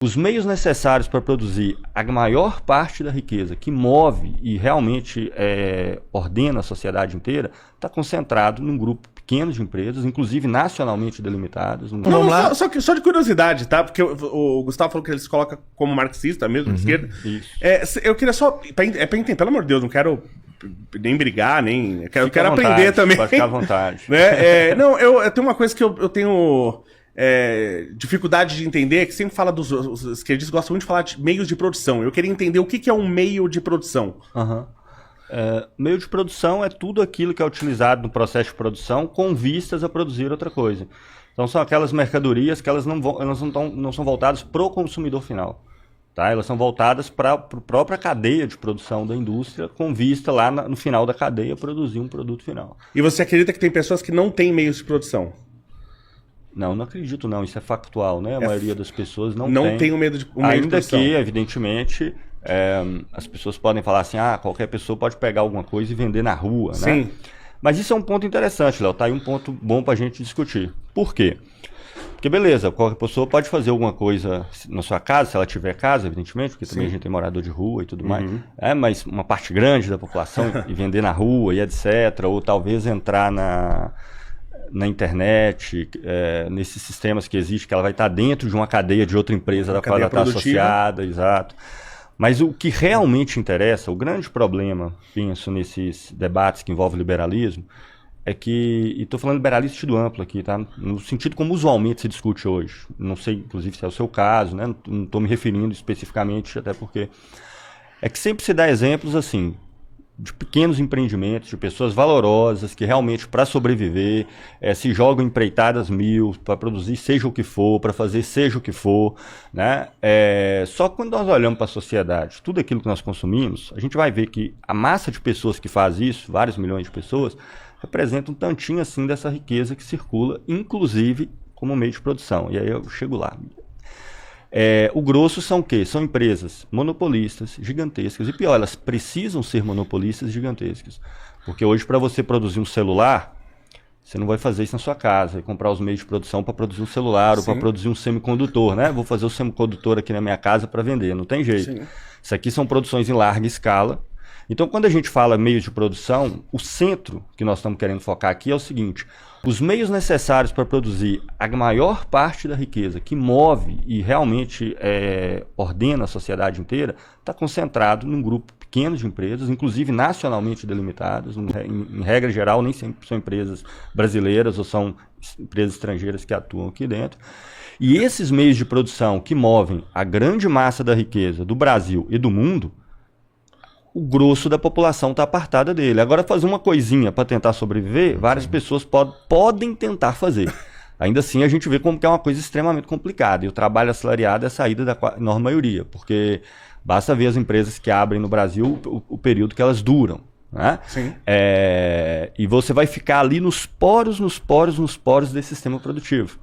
Os meios necessários para produzir a maior parte da riqueza que move e realmente ordena a sociedade inteira está concentrado num grupo pequeno de empresas, inclusive nacionalmente delimitadas. Não, só de curiosidade, tá? Porque o Gustavo falou que ele se coloca como marxista mesmo, de esquerda. Isso. Eu queria só... pra entender, pelo amor de Deus, não quero nem brigar, nem... Eu quero aprender também. Pode ficar à vontade. Né? Não, eu tenho uma coisa que eu tenho... dificuldade de entender, que sempre fala os esquerdistas gostam muito de falar de meios de produção. Eu queria entender o que é um meio de produção. Meio de produção é tudo aquilo que é utilizado no processo de produção com vistas a produzir outra coisa. Então são aquelas mercadorias que elas não são voltadas para o consumidor final. Tá? Elas são voltadas para a própria cadeia de produção da indústria, com vista lá no final da cadeia produzir um produto final. E você acredita que tem pessoas que não têm meios de produção? Não acredito não, isso é factual, né? A maioria das pessoas não tem o medo de ainda que, evidentemente, as pessoas podem falar assim, qualquer pessoa pode pegar alguma coisa e vender na rua, Sim. né? Mas isso é um ponto interessante, Léo, tá aí um ponto bom pra gente discutir. Por quê? Porque beleza, qualquer pessoa pode fazer alguma coisa na sua casa, se ela tiver casa, evidentemente, porque também a gente tem morador de rua e tudo mais, mas uma parte grande da população e vender na rua e etc, ou talvez entrar na internet, nesses sistemas que existem, que ela vai estar dentro de uma cadeia de outra empresa da qual ela está associada, exato. Mas o que realmente interessa, o grande problema, penso, nesses debates que envolvem liberalismo, é que, e estou falando liberalismo sentido amplo aqui, tá? No sentido como usualmente se discute hoje. Não sei, inclusive, se é o seu caso, né? Não estou me referindo especificamente, até porque é que sempre se dá exemplos assim, de pequenos empreendimentos, de pessoas valorosas que realmente, para sobreviver, se jogam empreitadas mil, para produzir seja o que for, para fazer seja o que for, né? Só que quando nós olhamos para a sociedade, tudo aquilo que nós consumimos, a gente vai ver que a massa de pessoas que faz isso, vários milhões de pessoas, representa um tantinho assim dessa riqueza que circula, inclusive como meio de produção. E aí eu chego lá. O grosso são o quê? São empresas monopolistas, gigantescas. E pior, elas precisam ser monopolistas gigantescas. Porque hoje, para você produzir um celular, você não vai fazer isso na sua casa e comprar os meios de produção para produzir um celular ou para produzir um semicondutor, né? Vou fazer o semicondutor aqui na minha casa para vender. Não tem jeito. Sim. Isso aqui são produções em larga escala. Então, quando a gente fala meios de produção, o centro que nós estamos querendo focar aqui é o seguinte: os meios necessários para produzir a maior parte da riqueza que move e realmente ordena a sociedade inteira está concentrado num grupo pequeno de empresas, inclusive nacionalmente delimitadas, em regra geral nem sempre são empresas brasileiras ou são empresas estrangeiras que atuam aqui dentro. E esses meios de produção que movem a grande massa da riqueza do Brasil e do mundo, o grosso da população está apartada dele. Agora, fazer uma coisinha para tentar sobreviver, várias pessoas podem tentar fazer. Ainda assim, a gente vê como que é uma coisa extremamente complicada. E o trabalho assalariado é a saída da enorme maioria, porque basta ver as empresas que abrem no Brasil o período que elas duram. Né? Sim. E você vai ficar ali nos poros desse sistema produtivo.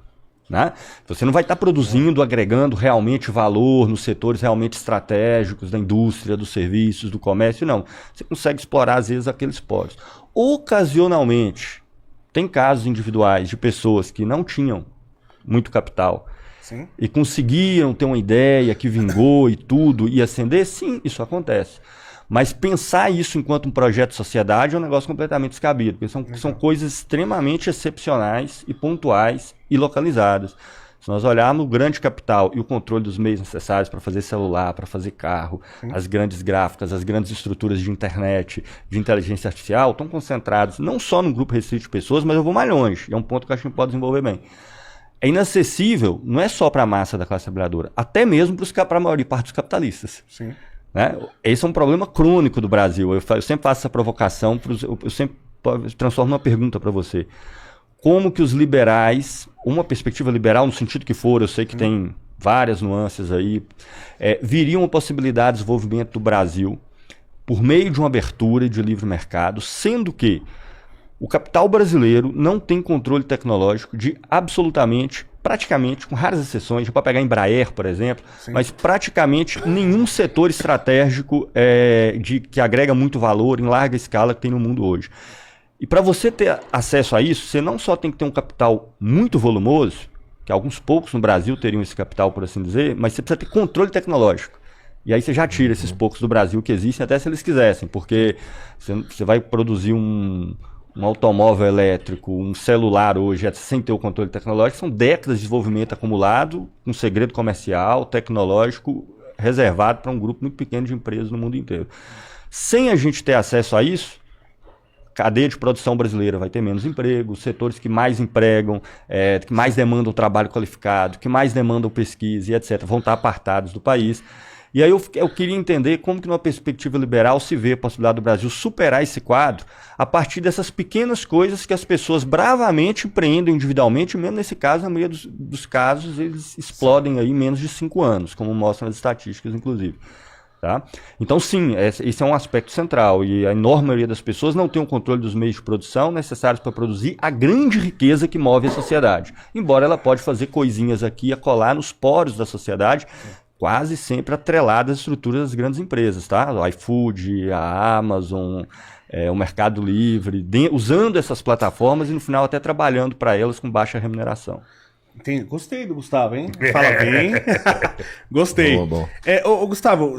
Né? Você não vai estar produzindo, agregando realmente valor nos setores realmente estratégicos da indústria, dos serviços, do comércio, não. Você consegue explorar, às vezes, aqueles poros. Ocasionalmente, tem casos individuais de pessoas que não tinham muito capital. Sim. E conseguiram ter uma ideia que vingou e tudo, e ascender, sim, isso acontece. Mas pensar isso enquanto um projeto de sociedade é um negócio completamente descabido, porque são coisas extremamente excepcionais e pontuais e localizadas. Se nós olharmos o grande capital e o controle dos meios necessários para fazer celular, para fazer carro, as grandes gráficas, as grandes estruturas de internet, de inteligência artificial, estão concentrados não só num grupo restrito de pessoas, mas eu vou mais longe, é um ponto que eu acho que a gente pode desenvolver bem. É inacessível, não é só para a massa da classe trabalhadora, até mesmo para a maior parte dos capitalistas. Sim. Né? Esse é um problema crônico do Brasil. Eu sempre faço essa provocação, eu sempre transformo numa pergunta para você. Como que os liberais, uma perspectiva liberal no sentido que for, eu sei que tem várias nuances aí, viriam a possibilidade de desenvolvimento do Brasil por meio de uma abertura de livre mercado, sendo que o capital brasileiro não tem controle tecnológico de praticamente, com raras exceções, para pegar Embraer, por exemplo, mas praticamente nenhum setor estratégico que agrega muito valor em larga escala que tem no mundo hoje. E para você ter acesso a isso, você não só tem que ter um capital muito volumoso, que alguns poucos no Brasil teriam esse capital, por assim dizer, mas você precisa ter controle tecnológico. E aí você já tira esses poucos do Brasil que existem, até se eles quisessem, porque você vai produzir um automóvel elétrico, um celular hoje, sem ter o controle tecnológico, são décadas de desenvolvimento acumulado, um segredo comercial, tecnológico, reservado para um grupo muito pequeno de empresas no mundo inteiro. Sem a gente ter acesso a isso, a cadeia de produção brasileira vai ter menos emprego, os setores que mais empregam, que mais demandam trabalho qualificado, que mais demandam pesquisa e etc., vão estar apartados do país. E aí eu queria entender como que numa perspectiva liberal se vê a possibilidade do Brasil superar esse quadro a partir dessas pequenas coisas que as pessoas bravamente empreendem individualmente, e mesmo nesse caso, na maioria dos casos, eles explodem aí em menos de 5 anos, como mostram as estatísticas, inclusive. Tá? Então, sim, esse é um aspecto central, e a enorme maioria das pessoas não tem o controle dos meios de produção necessários para produzir a grande riqueza que move a sociedade, embora ela pode fazer coisinhas aqui e acolá nos poros da sociedade, quase sempre atreladas às estruturas das grandes empresas, tá? O iFood, a Amazon, o Mercado Livre, usando essas plataformas e no final até trabalhando para elas com baixa remuneração. Gostei do Gustavo, hein? Fala bem. Gostei. Boa, bom. Gustavo,